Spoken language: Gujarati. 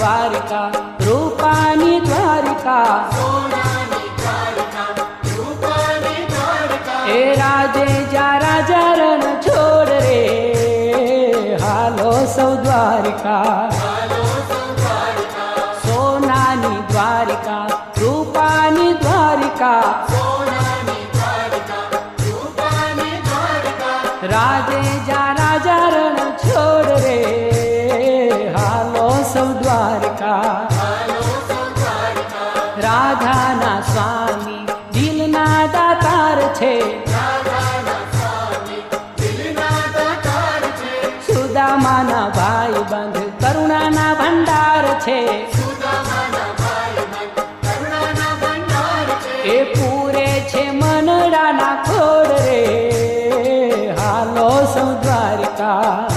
દ્વારિકા રૂપાની દ્વારિકા એ રાજે જા રાજા રણ છોડ રે હાલો સૌ દ્વારિકા સોનાની દ્વારિકા રૂપાની દ્વારિકા રાજે જા રાજા રણ છોડ રે હાલો સૌ દ્વારિકા રાધાના સ્વામી દિલના દાતાર છે સુદામાના ભાઈ બંધ કરુણાના ભંડાર છે એ પૂરે છે મનડાના ખોડ રે હાલો સૌ દ્વારિકા